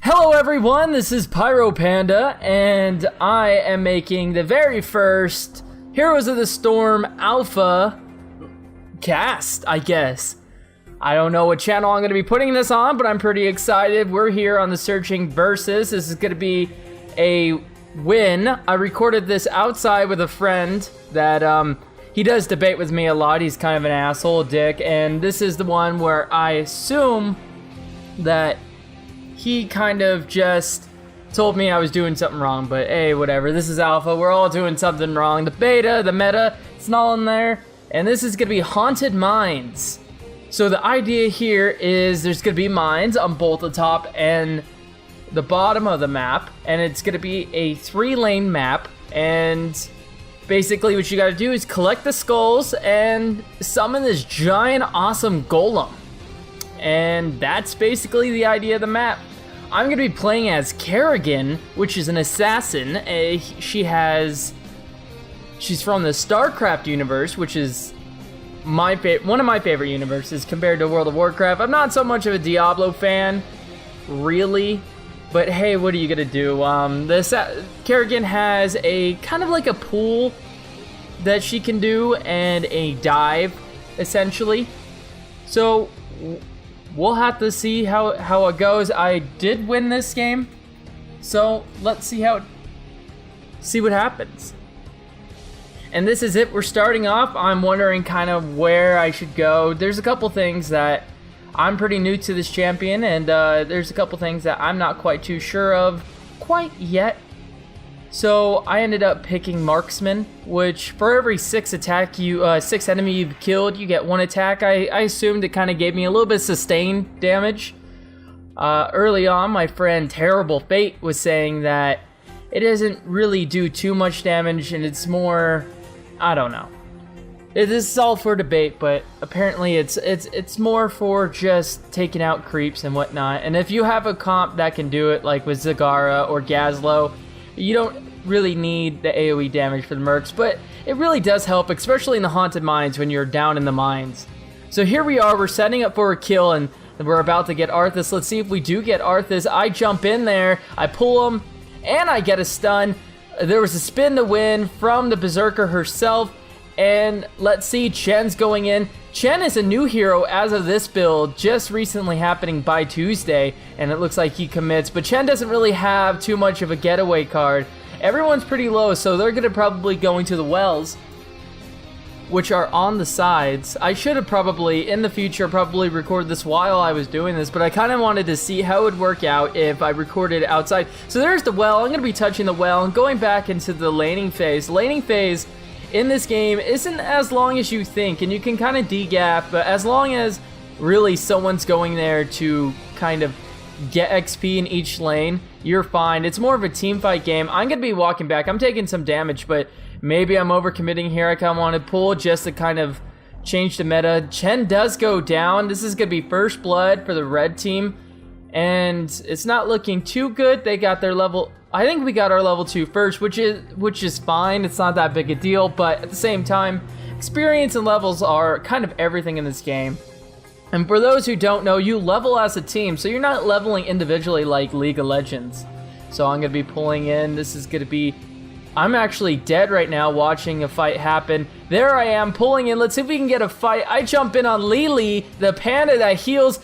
Hello everyone, this is Pyro Panda, and I am making the very first Heroes of the Storm Alpha cast, I guess. I don't know what channel I'm going to be putting this on, but I'm pretty excited. We're here on the Searching Versus. This is going to be a win. I recorded this outside with a friend that he does debate with me a lot. He's kind of an asshole, dick, and this is the one where I assume that he kind of just told me I was doing something wrong, but hey, whatever. This is alpha. We're all doing something wrong. The beta, the meta, it's not in there. And this is going to be Haunted Mines. So the idea here is there's going to be mines on both the top and the bottom of the map. And it's going to be a 3-lane map. And basically what you got to do is collect the skulls and summon this giant awesome golem. And that's basically the idea of the map. I'm going to be playing as Kerrigan, which is an assassin. She's from the StarCraft universe, which is one of my favorite universes compared to World of Warcraft. I'm not so much of a Diablo fan, really. But hey, what are you going to do? Kerrigan has a kind of like a pool that she can do and a dive, essentially. So we'll have to see how it goes. I did win this game, so let's see what happens. And this is it. We're starting off. I'm wondering kind of where I should go. There's a couple things that I'm pretty new to this champion, and there's a couple things that I'm not quite too sure of quite yet. So I ended up picking Marksman, which for every 6 enemy you've killed, you get 1 attack. I assumed it kind of gave me a little bit of sustained damage. Early on, my friend Terrible Fate was saying that it doesn't really do too much damage, and it's more, I don't know. This is all for debate, but apparently it's more for just taking out creeps and whatnot. And if you have a comp that can do it, like with Zagara or Gazlo, you don't really need the AoE damage for the mercs, but it really does help, especially in the Haunted Mines when you're down in the mines. So here we are, we're setting up for a kill, and we're about to get Arthas. Let's see if we do get Arthas. I jump in there, I pull him, and I get a stun. There was a spin to win from the Berserker herself, and let's see, Chen's going in. Chen is a new hero as of this build, just recently happening by Tuesday, and it looks like he commits, but Chen doesn't really have too much of a getaway card. Everyone's pretty low, so they're gonna probably going to the wells, which are on the sides. I should have probably, in the future, recorded this while I was doing this, but I kind of wanted to see how it would work out if I recorded it outside. So there's the well. I'm gonna be touching the well and going back into the laning phase. Laning phase in this game isn't as long as you think, and you can kind of de-gap, but as long as really someone's going there to kind of get XP in each lane, you're fine. It's more of a team fight game. I'm going to be walking back. I'm taking some damage, but maybe I'm overcommitting here. I kind of want to pull just to kind of change the meta. Chen does go down. This is going to be first blood for the red team, and it's not looking too good. They got their level. I think we got our level 2 first, which is fine. It's not that big a deal, but at the same time, experience and levels are kind of everything in this game. And for those who don't know, you level as a team, so you're not leveling individually like League of Legends. So I'm going to be pulling in. This is going to be... I'm actually dead right now watching a fight happen. There I am pulling in. Let's see if we can get a fight. I jump in on Lily, the panda that heals.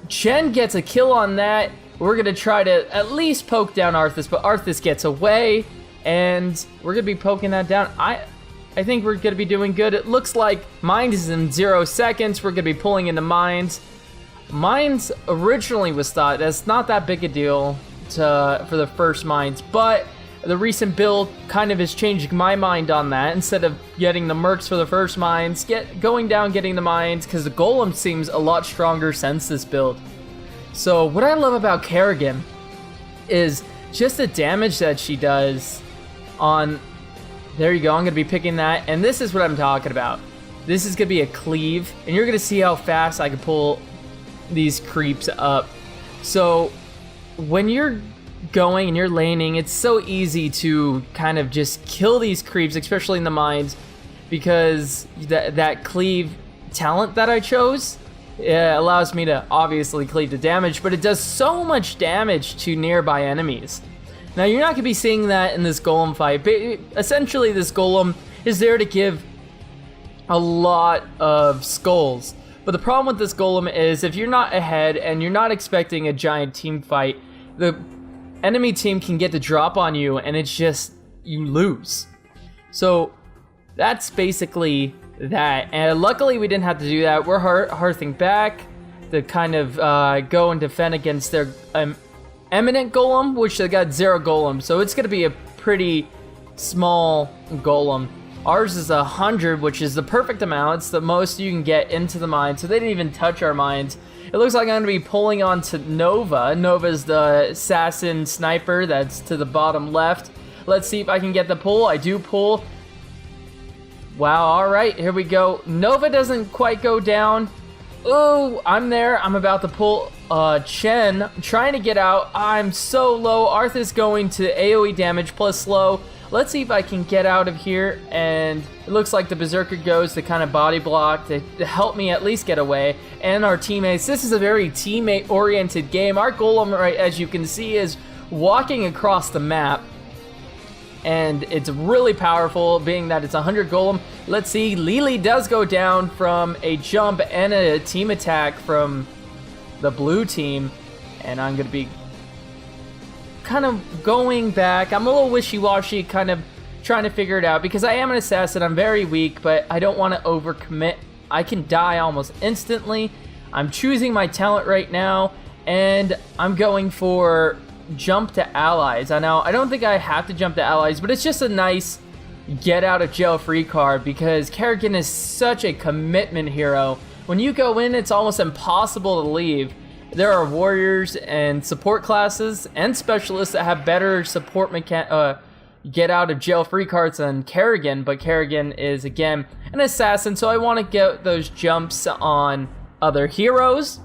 Chen gets a kill on that. We're going to try to at least poke down Arthas, but Arthas gets away, and we're going to be poking that down. I think we're going to be doing good. It looks like Mines is in 0 seconds. We're going to be pulling into Mines. Mines originally was thought that's not that big a deal for the first Mines, but the recent build kind of is changing my mind on that. Instead of getting the mercs for the first Mines, going down getting the Mines, because the Golem seems a lot stronger since this build. So what I love about Kerrigan is just the damage that she does on... There you go, I'm going to be picking that, and this is what I'm talking about. This is going to be a cleave, and you're going to see how fast I can pull these creeps up. So when you're going and you're laning, it's so easy to kind of just kill these creeps, especially in the mines, because that cleave talent that I chose It allows me to obviously cleave the damage, but it does so much damage to nearby enemies. Now, you're not going to be seeing that in this golem fight, but essentially this golem is there to give a lot of skulls. But the problem with this golem is if you're not ahead and you're not expecting a giant team fight, the enemy team can get the drop on you and it's just, you lose. So that's basically that. And luckily we didn't have to do that. We're hearthing back to kind of go and defend against their eminent golem, which they got 0 golem. So it's going to be a pretty small golem. Ours is 100, which is the perfect amount. It's the most you can get into the mine. So they didn't even touch our mines. It looks like I'm going to be pulling on to Nova. Nova's the assassin sniper that's to the bottom left. Let's see if I can get the pull. I do pull. Wow, all right, here we go. Nova doesn't quite go down. Ooh, I'm there. I'm about to pull Chen. Trying to get out. I'm so low. Arthur's going to AoE damage plus slow. Let's see if I can get out of here. And it looks like the Berserker goes to kind of body block to help me at least get away. And our teammates. This is a very teammate-oriented game. Our golem, right, as you can see, is walking across the map. And it's really powerful, being that it's 100 golem. Let's see, Lily does go down from a jump and a team attack from the blue team. And I'm going to be kind of going back. I'm a little wishy-washy, kind of trying to figure it out, because I am an assassin. I'm very weak, but I don't want to overcommit. I can die almost instantly. I'm choosing my talent right now, and I'm going for jump to allies. I know I don't think I have to jump to allies, but it's just a nice get out of jail free card, because Kerrigan is such a commitment hero. When you go in, it's almost impossible to leave. There are warriors and support classes and specialists that have better support get out of jail free cards than Kerrigan, but Kerrigan is again an assassin, so I want to get those jumps on other heroes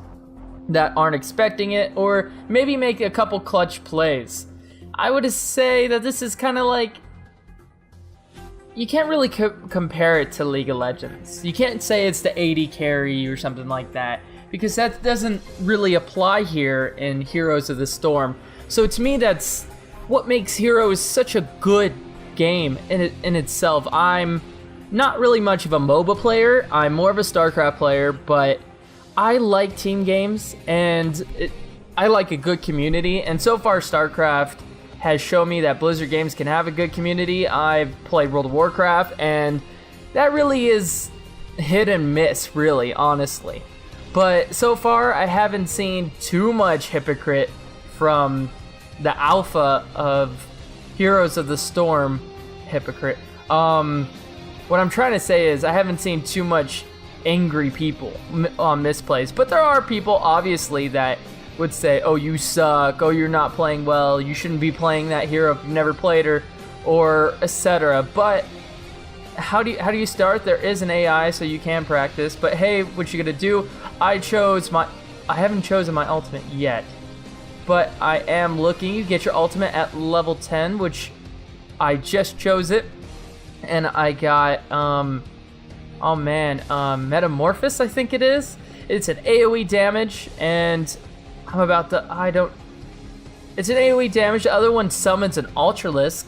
that aren't expecting it, or maybe make a couple clutch plays. I would say that this is kind of like, you can't really compare it to League of Legends. You can't say it's the AD carry or something like that, because that doesn't really apply here in Heroes of the Storm. So to me, that's what makes Heroes such a good game in itself. I'm not really much of a MOBA player. I'm more of a StarCraft player, but I like team games, and I like a good community. And so far, StarCraft has shown me that Blizzard games can have a good community. I've played World of Warcraft, and that really is hit and miss, really, honestly. But so far, I haven't seen too much hypocrite from the alpha of Heroes of the Storm. Hypocrite. What I'm trying to say is I haven't seen too much angry people on misplays, but there are people obviously that would say, oh, you suck, oh, you're not playing well, you shouldn't be playing that hero if you've never played her, or etc. But how do you start? There is an AI, so you can practice. But hey, what you gonna do? I haven't chosen my ultimate yet, but I am looking. You get your ultimate at level 10, which I just chose it, and I got oh man, Metamorphosis, I think it is. It's an AoE damage, and I'm about to, it's an AoE damage. The other one summons an Ultralisk,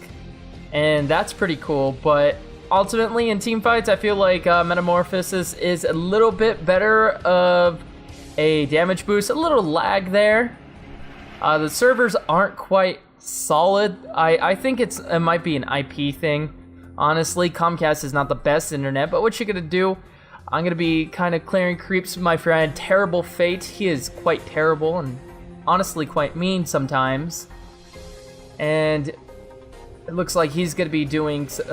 and that's pretty cool, but ultimately in team fights, I feel like Metamorphosis is a little bit better of a damage boost, a little lag there. The servers aren't quite solid. I think it might be an IP thing. Honestly, Comcast is not the best internet, but what you gonna do? I'm gonna be kind of clearing creeps with my friend Terrible Fate. He is quite terrible and honestly quite mean sometimes. And it looks like he's gonna be doing the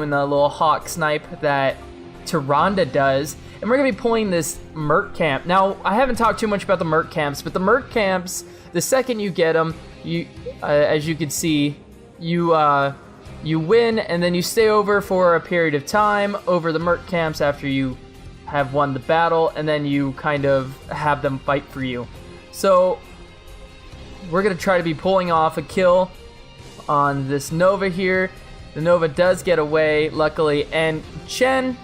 little hawk snipe that Tyrande does, and we're gonna be pulling this Merc camp. Now, I haven't talked too much about the Merc camps, but the Merc camps, the second you get them, as you can see, you win, and then you stay over for a period of time over the Merc camps after you have won the battle, and then you kind of have them fight for you. So we're gonna try to be pulling off a kill on this Nova here. The Nova does get away, luckily, and Chen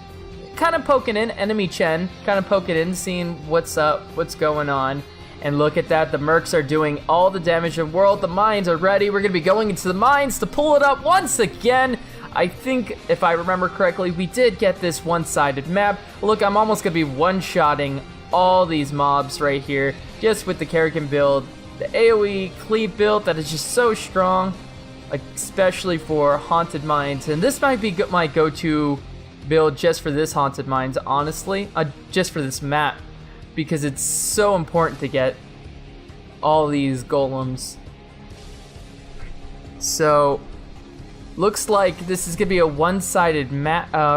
kind of poking in, enemy Chen, kind of poking in, seeing what's up, what's going on. And look at that, the mercs are doing all the damage in the world. The mines are ready. We're going to be going into the mines to pull it up once again. I think, if I remember correctly, we did get this one-sided map. Look, I'm almost going to be one-shotting all these mobs right here, just with the Kerrigan build. The AoE cleave build that is just so strong, like especially for haunted mines. And this might be my go-to build just for this haunted mines, honestly, just for this map, because it's so important to get all these golems. So looks like this is gonna be a one-sided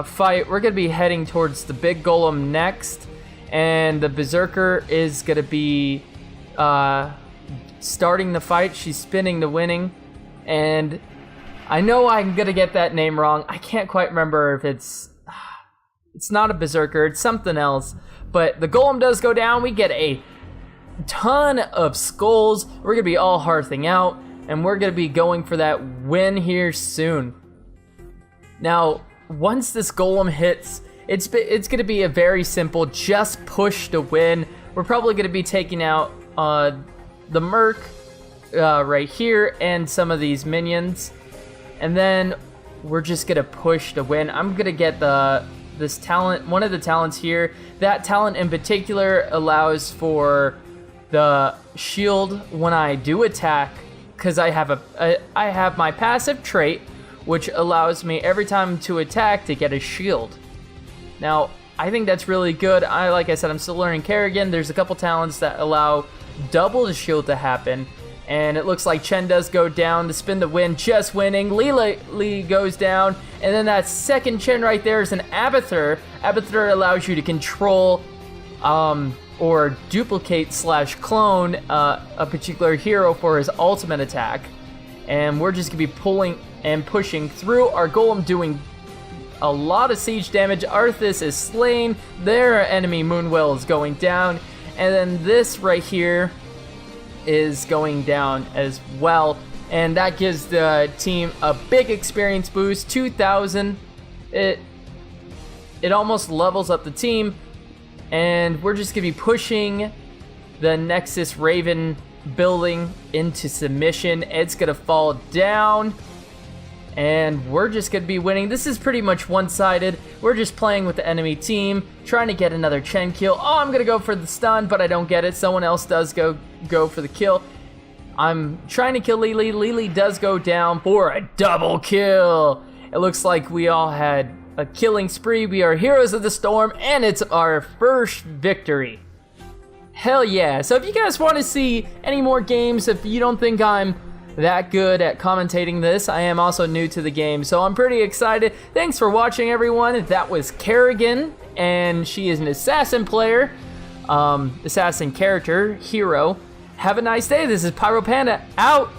fight. We're gonna be heading towards the big golem next, and the Berserker is gonna be starting the fight. She's spinning the winning, and I know I'm gonna get that name wrong. I can't quite remember if it's not a Berserker, it's something else. But the golem does go down. We get a ton of skulls. We're gonna be all hearthing out, and we're gonna be going for that win here soon. Now, once this golem hits, it's gonna be a very simple just push to win. We're probably gonna be taking out the merc right here and some of these minions, and then we're just gonna push to win. I'm gonna get this talent, one of the talents here. That talent in particular allows for the shield when I do attack, because I have my passive trait, which allows me every time to attack to get a shield. Now, I think that's really good. Like I said, I'm still learning Kerrigan. There's a couple talents that allow double the shield to happen. And it looks like Chen does go down to spin the win, just winning. Lee goes down, and then that second Chen right there is an Abathur. Abathur allows you to control or duplicate / clone a particular hero for his ultimate attack. And we're just gonna be pulling and pushing through. Our golem doing a lot of siege damage. Arthas is slain. Their enemy Moonwell is going down. And then this right here is going down as well, and that gives the team a big experience boost, 2,000. It almost levels up the team, and we're just gonna be pushing the Nexus Raven building into submission. It's gonna fall down, and we're just gonna be winning. This is pretty much one-sided. We're just playing with the enemy team, trying to get another Chen kill. Oh, I'm gonna go for the stun, but I don't get it. Someone else does go for the kill. I'm trying to kill Lily. Lily does go down for a double kill. It looks like we all had a killing spree. We are heroes of the storm, and it's our first victory. Hell yeah. So if you guys want to see any more games, if you don't think I'm that good at commentating this, I am also new to the game, so I'm pretty excited. Thanks for watching, everyone. That was Kerrigan, and she is an assassin player, assassin character, hero. Have a nice day. This is Pyro Panda, out.